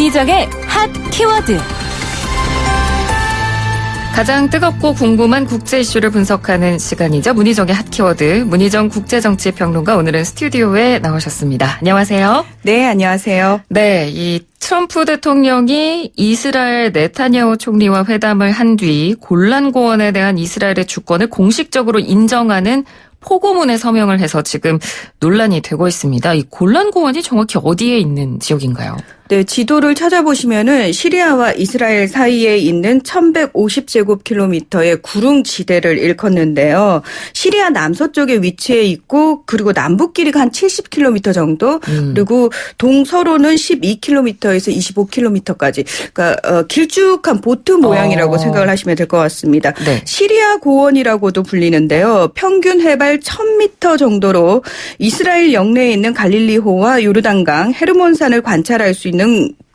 문희정의 핫 키워드. 가장 뜨겁고 궁금한 국제 이슈를 분석하는 시간이죠. 문희정의 핫 키워드. 문희정 국제정치평론가 오늘은 스튜디오에 나오셨습니다. 안녕하세요. 네, 안녕하세요. 네, 이 트럼프 대통령이 이스라엘 네타냐후 총리와 회담을 한 뒤 골란고원에 대한 이스라엘의 주권을 공식적으로 인정하는 포고문에 서명을 해서 지금 논란이 되고 있습니다. 이 골란고원이 정확히 어디에 있는 지역인가요? 네, 지도를 찾아보시면은 시리아와 이스라엘 사이에 있는 1150제곱킬로미터의 구릉지대를 일컫는데요. 시리아 남서쪽에 위치해 있고 그리고 남북끼리가 한 70km 정도 그리고 동서로는 12km에서 25km까지 그러니까 길쭉한 보트 모양이라고 생각을 하시면 될 것 같습니다. 네. 시리아 고원이라고도 불리는데요. 평균 해발 1000m 정도로 이스라엘 영내에 있는 갈릴리호와 요르단강, 헤르몬산을 관찰할 수 있는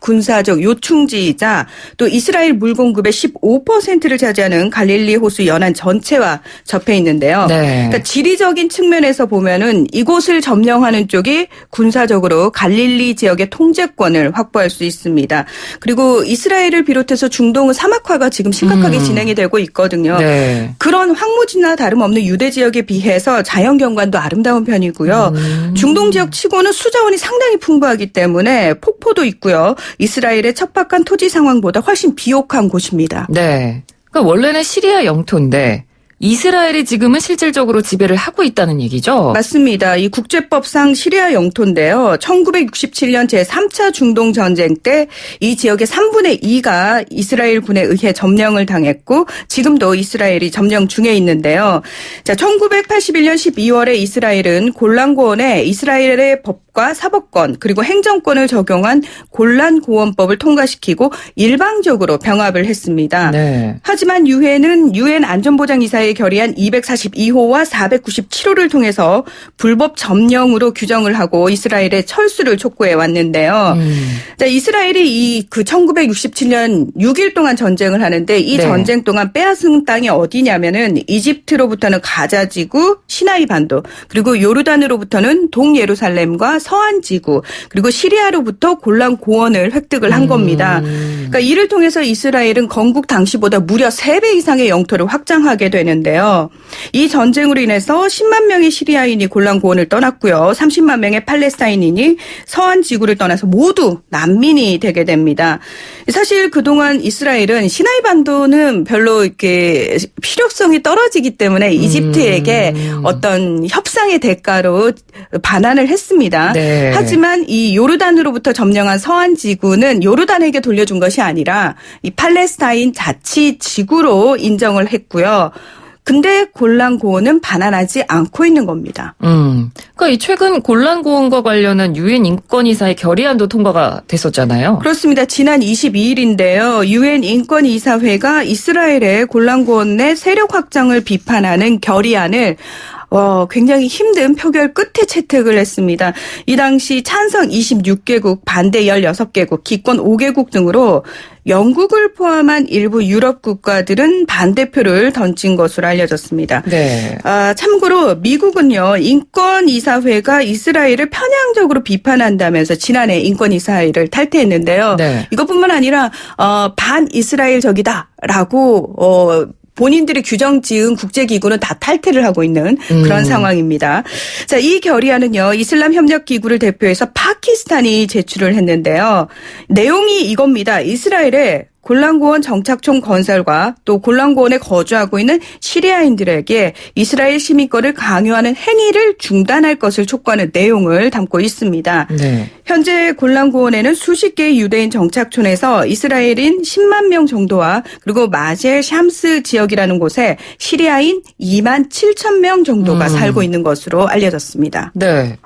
군사적 요충지이자 또 이스라엘 물 공급의 15%를 차지하는 갈릴리 호수 연안 전체와 접해 있는데요. 네. 그러니까 지리적인 측면에서 보면은 이곳을 점령하는 쪽이 군사적으로 갈릴리 지역의 통제권을 확보할 수 있습니다. 그리고 이스라엘을 비롯해서 중동은 사막화가 지금 심각하게 진행이 되고 있거든요. 네. 그런 황무지나 다름없는 유대 지역에 비해서 자연 경관도 아름다운 편이고요. 중동 지역 치고는 수자원이 상당히 풍부하기 때문에 폭포도 있고요. 이스라엘의 척박한 토지 상황보다 훨씬 비옥한 곳입니다. 네. 그러니까 원래는 시리아 영토인데 이스라엘이 지금은 실질적으로 지배를 하고 있다는 얘기죠? 맞습니다. 이 국제법상 시리아 영토인데요. 1967년 제3차 중동 전쟁 때 이 지역의 3분의 2가 이스라엘 군에 의해 점령을 당했고 지금도 이스라엘이 점령 중에 있는데요. 자, 1981년 12월에 이스라엘은 골란고원에 이스라엘의 법과 사법권 그리고 행정권을 적용한 골란고원법을 통과시키고 일방적으로 병합을 했습니다. 네. 하지만 유엔은 유엔 안전보장이사에 결의안 242호와 497호를 통해서 불법 점령으로 규정을 하고 이스라엘의 철수를 촉구해 왔는데요. 자, 이스라엘이 그 1967년 6일 동안 전쟁을 하는데 이 네. 전쟁 동안 빼앗은 땅이 어디냐면은 이집트로부터는 가자지구, 시나이 반도, 그리고 요르단으로부터는 동예루살렘과 서안지구, 그리고 시리아로부터 골란 고원을 획득을 한 겁니다. 그러니까 이를 통해서 이스라엘은 건국 당시보다 무려 3배 이상의 영토를 확장하게 되는데요. 이 전쟁으로 인해서 10만 명의 시리아인이 골란 고원을 떠났고요. 30만 명의 팔레스타인인이 서안 지구를 떠나서 모두 난민이 되게 됩니다. 사실 그동안 이스라엘은 시나이 반도는 별로 이렇게 필요성이 떨어지기 때문에 이집트에게 어떤 협상의 대가로 반환을 했습니다. 네. 하지만 이 요르단으로부터 점령한 서안 지구는 요르단에게 돌려준 것이 아니라 이 팔레스타인 자치 지구로 인정을 했고요. 근데 골란고원은 반환하지 않고 있는 겁니다. 그러니까 이 최근 골란고원과 관련한 유엔 인권이사의 결의안도 통과가 됐었잖아요. 그렇습니다. 지난 22일인데요. 유엔 인권이사회가 이스라엘의 골란고원 내 세력 확장을 비판하는 결의안을 굉장히 힘든 표결 끝에 채택을 했습니다. 이 당시 찬성 26개국, 반대 16개국, 기권 5개국 등으로 영국을 포함한 일부 유럽 국가들은 반대표를 던진 것으로 알려졌습니다. 네. 참고로 미국은요, 인권이사회가 이스라엘을 편향적으로 비판한다면서 지난해 인권이사회를 탈퇴했는데요. 네. 이것뿐만 아니라 반이스라엘적이다라고 본인들이 규정 지은 국제기구는 다 탈퇴를 하고 있는 그런 상황입니다. 자, 이 결의안은요, 이슬람협력기구를 대표해서 파키스탄이 제출을 했는데요. 내용이 이겁니다. 이스라엘의 골란고원 정착촌 건설과 또 골란고원에 거주하고 있는 시리아인들에게 이스라엘 시민권을 강요하는 행위를 중단할 것을 촉구하는 내용을 담고 있습니다. 네. 현재 골란고원에는 수십 개의 유대인 정착촌에서 이스라엘인 10만 명 정도와 그리고 마젤 샴스 지역이라는 곳에 시리아인 2만 7천 명 정도가 살고 있는 것으로 알려졌습니다. 네.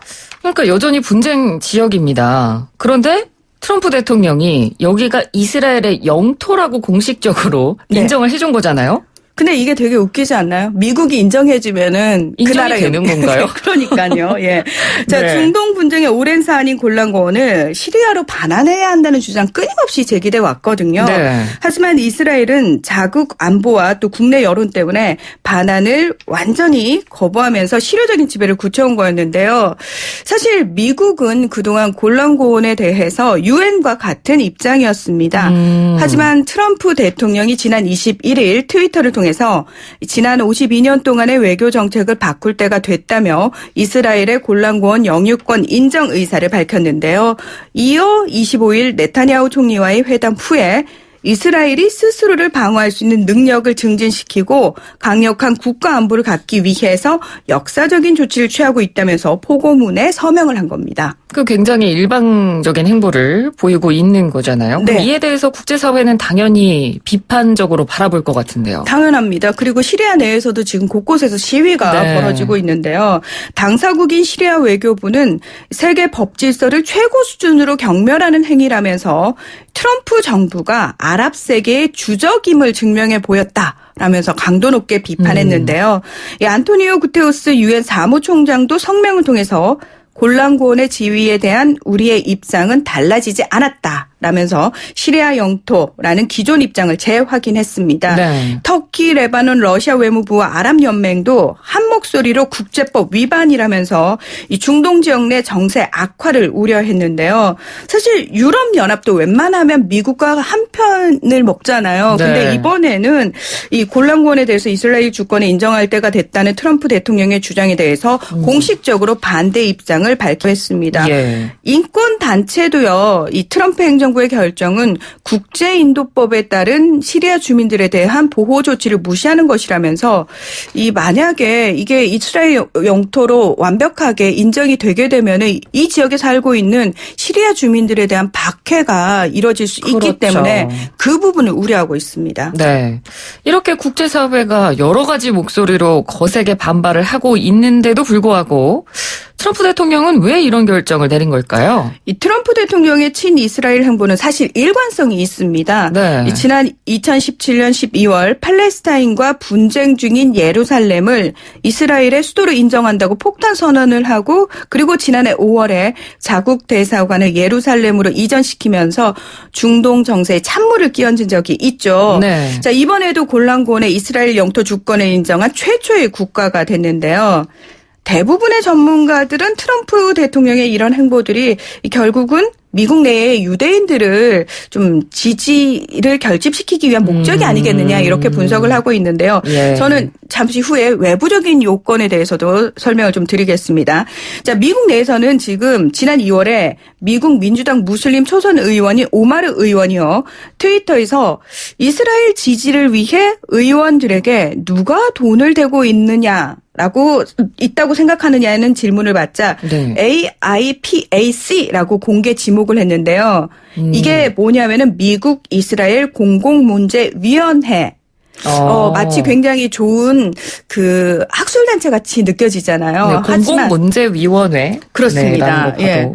그러니까 여전히 분쟁 지역입니다. 그런데 트럼프 대통령이 여기가 이스라엘의 영토라고 공식적으로 네. 인정을 해준 거잖아요. 근데 이게 되게 웃기지 않나요? 미국이 인정해주면은 그 인정이 나라가 되는 건가요? 그러니까요. 예. 자, 네. 중동 분쟁의 오랜 사안인 골란고원을 시리아로 반환해야 한다는 주장 끊임없이 제기돼 왔거든요. 네. 하지만 이스라엘은 자국 안보와 또 국내 여론 때문에 반환을 완전히 거부하면서 실효적인 지배를 굳혀온 거였는데요. 사실 미국은 그동안 골란고원에 대해서 유엔과 같은 입장이었습니다. 하지만 트럼프 대통령이 지난 21일 트위터를 통해서 지난 52년 동안의 외교 정책을 바꿀 때가 됐다며 이스라엘의 골란고원 영유권 인정 의사를 밝혔는데요. 이어 25일 네타냐후 총리와의 회담 후에 이스라엘이 스스로를 방어할 수 있는 능력을 증진시키고 강력한 국가 안보를 갖기 위해서 역사적인 조치를 취하고 있다면서 포고문에 서명을 한 겁니다. 그 굉장히 일방적인 행보를 보이고 있는 거잖아요. 네. 이에 대해서 국제사회는 당연히 비판적으로 바라볼 것 같은데요. 당연합니다. 그리고 시리아 내에서도 지금 곳곳에서 시위가 네. 벌어지고 있는데요. 당사국인 시리아 외교부는 세계 법 질서를 최고 수준으로 경멸하는 행위라면서 트럼프 정부가 아랍 세계의 주적임을 증명해 보였다라면서 강도 높게 비판했는데요. 이 안토니오 구테우스 유엔 사무총장도 성명을 통해서 골란고원의 지위에 대한 우리의 입장은 달라지지 않았다라면서 시리아 영토라는 기존 입장을 재확인했습니다. 네. 터키, 레바논, 러시아 외무부와 아랍연맹도 한 목소리로 국제법 위반이라면서 이 중동 지역 내 정세 악화를 우려했는데요. 사실 유럽연합도 웬만하면 미국과 한 편을 먹잖아요. 근데 네. 이번에는 이 골란고원에 대해서 이스라엘 주권을 인정할 때가 됐다는 트럼프 대통령의 주장에 대해서 공식적으로 반대 입장을 발표했습니다. 예. 인권 단체도요. 이 트럼프 행정부의 결정은 국제인도법에 따른 시리아 주민들에 대한 보호 조치를 무시하는 것이라면서 이 만약에 이게 이스라엘 영토로 완벽하게 인정이 되게 되면은 이 지역에 살고 있는 시리아 주민들에 대한 박해가 이뤄질 수 있기 그렇죠. 때문에 그 부분을 우려하고 있습니다. 네. 이렇게 국제사회가 여러 가지 목소리로 거세게 반발을 하고 있는데도 불구하고 트럼프 대통령은 왜 이런 결정을 내린 걸까요? 이 트럼프 대통령의 친이스라엘 행보는 사실 일관성이 있습니다. 네. 지난 2017년 12월 팔레스타인과 분쟁 중인 예루살렘을 이스라엘의 수도로 인정한다고 폭탄 선언을 하고 그리고 지난해 5월에 자국 대사관을 예루살렘으로 이전시키면서 중동 정세에 찬물을 끼얹은 적이 있죠. 네. 자, 이번에도 골란고원의 이스라엘 영토 주권을 인정한 최초의 국가가 됐는데요. 대부분의 전문가들은 트럼프 대통령의 이런 행보들이 결국은 미국 내의 유대인들을 좀 지지를 결집시키기 위한 목적이 아니겠느냐 이렇게 분석을 하고 있는데요. 예. 저는 잠시 후에 외부적인 요건에 대해서도 설명을 좀 드리겠습니다. 자, 미국 내에서는 지금 지난 2월에 미국 민주당 무슬림 초선 의원인 오마르 의원이요. 트위터에서 이스라엘 지지를 위해 의원들에게 누가 돈을 대고 있느냐라고 있다고 생각하느냐는 질문을 받자 네. AIPAC라고 공개 지목을 했는데요. 이게 뭐냐면은 미국 이스라엘 공공문제위원회. 마치 굉장히 좋은 그 학술단체 같이 느껴지잖아요. 네, 공공문제위원회. 그렇습니다. 네, 예.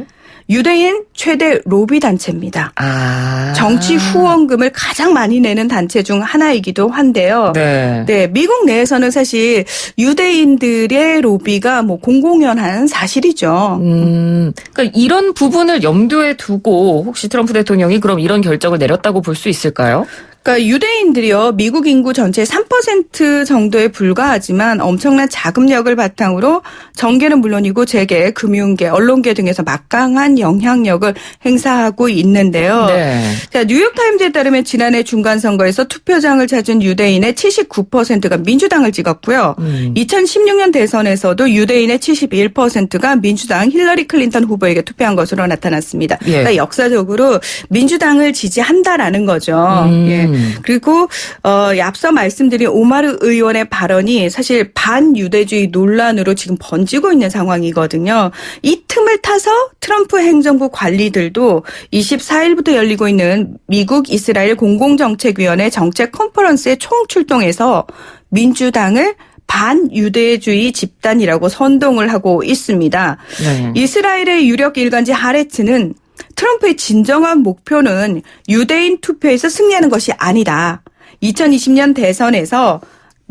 유대인 최대 로비 단체입니다. 아. 정치 후원금을 가장 많이 내는 단체 중 하나이기도 한데요. 네. 네, 미국 내에서는 사실 유대인들의 로비가 뭐 공공연한 사실이죠. 그러니까 이런 부분을 염두에 두고 혹시 트럼프 대통령이 그럼 이런 결정을 내렸다고 볼 수 있을까요? 그러니까 유대인들이요, 미국 인구 전체의 3% 정도에 불과하지만 엄청난 자금력을 바탕으로 정계는 물론이고 재계, 금융계, 언론계 등에서 막강한 영향력을 행사하고 있는데요. 네. 자, 뉴욕타임즈에 따르면 지난해 중간선거에서 투표장을 찾은 유대인의 79%가 민주당을 찍었고요. 2016년 대선에서도 유대인의 71%가 민주당 힐러리 클린턴 후보에게 투표한 것으로 나타났습니다. 예. 그러니까 역사적으로 민주당을 지지한다라는 거죠. 예. 그리고 앞서 말씀드린 오마르 의원의 발언이 사실 반유대주의 논란으로 지금 번지고 있는 상황이거든요. 이 틈을 타서 트럼프 행정부 관리들도 24일부터 열리고 있는 미국 이스라엘 공공정책위원회 정책 컨퍼런스에 총출동해서 민주당을 반유대주의 집단이라고 선동을 하고 있습니다. 네. 이스라엘의 유력 일간지 하레츠는 트럼프의 진정한 목표는 유대인 투표에서 승리하는 것이 아니다. 2020년 대선에서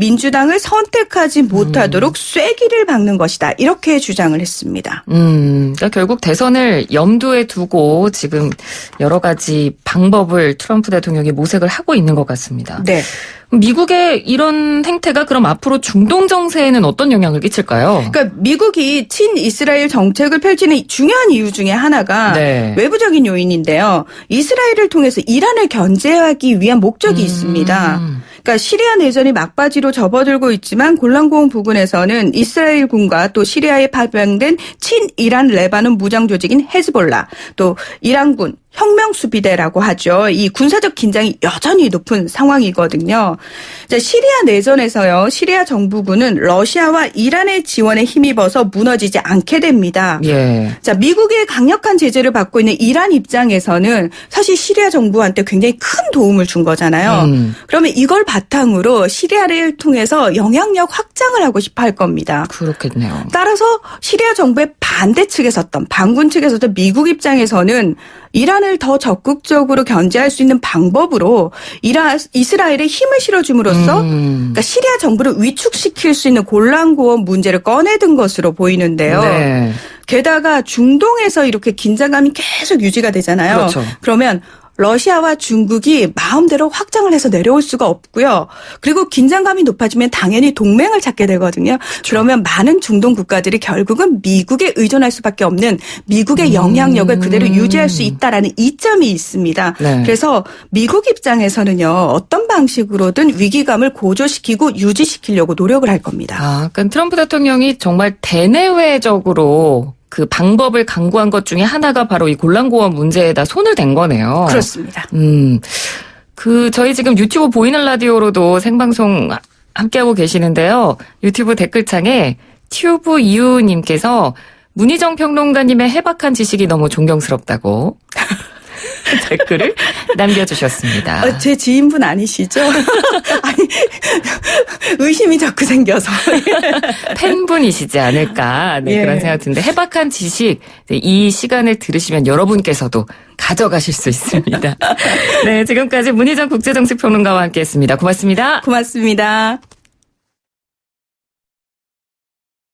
민주당을 선택하지 못하도록 쐐기를 박는 것이다. 이렇게 주장을 했습니다. 그러니까 결국 대선을 염두에 두고 지금 여러 가지 방법을 트럼프 대통령이 모색을 하고 있는 것 같습니다. 네. 미국의 이런 행태가 그럼 앞으로 중동 정세에는 어떤 영향을 끼칠까요? 그러니까 미국이 친이스라엘 정책을 펼치는 중요한 이유 중에 하나가 네. 외부적인 요인인데요. 이스라엘을 통해서 이란을 견제하기 위한 목적이 있습니다. 그러니까 시리아 내전이 막바지로 접어들고 있지만 골란고원 부근에서는 이스라엘군과 또 시리아에 파병된 친이란 레바논 무장 조직인 헤즈볼라, 또 이란군 혁명수비대라고 하죠. 이 군사적 긴장이 여전히 높은 상황이거든요. 자, 시리아 내전에서요. 시리아 정부군은 러시아와 이란의 지원에 힘입어서 무너지지 않게 됩니다. 예. 자, 미국의 강력한 제재를 받고 있는 이란 입장에서는 사실 시리아 정부한테 굉장히 큰 도움을 준 거잖아요. 그러면 이걸 바탕으로 시리아를 통해서 영향력 확장을 하고 싶어 할 겁니다. 그렇겠네요. 따라서 시리아 정부의 반대 측에 섰던 반군 측에 섰던 미국 입장에서는 이란을 더 적극적으로 견제할 수 있는 방법으로 이스라엘에 힘을 실어줌으로써 그러니까 시리아 정부를 위축시킬 수 있는 골란고원 문제를 꺼내든 것으로 보이는데요. 네. 게다가 중동에서 이렇게 긴장감이 계속 유지가 되잖아요. 그렇죠. 그러면 러시아와 중국이 마음대로 확장을 해서 내려올 수가 없고요. 그리고 긴장감이 높아지면 당연히 동맹을 찾게 되거든요. 그러면 많은 중동 국가들이 결국은 미국에 의존할 수밖에 없는 미국의 영향력을 그대로 유지할 수 있다라는 이점이 있습니다. 네. 그래서 미국 입장에서는요. 어떤 방식으로든 위기감을 고조시키고 유지시키려고 노력을 할 겁니다. 그러니까 트럼프 대통령이 정말 대내외적으로 그 방법을 강구한 것 중에 하나가 바로 이 골란고원 문제에다 손을 댄 거네요. 그렇습니다. 저희 지금 유튜브 보이는 라디오로도 생방송 함께하고 계시는데요. 유튜브 댓글창에 튜브유님께서 문희정 평론가님의 해박한 지식이 너무 존경스럽다고 댓글을 남겨주셨습니다. 제 지인분 아니시죠? 아니, 의심이 자꾸 생겨서. 팬분이시지 않을까 예. 그런 생각 드는데 해박한 지식 이 시간을 들으시면 여러분께서도 가져가실 수 있습니다. 네, 지금까지 문희정 국제정치평론가와 함께했습니다. 고맙습니다. 고맙습니다.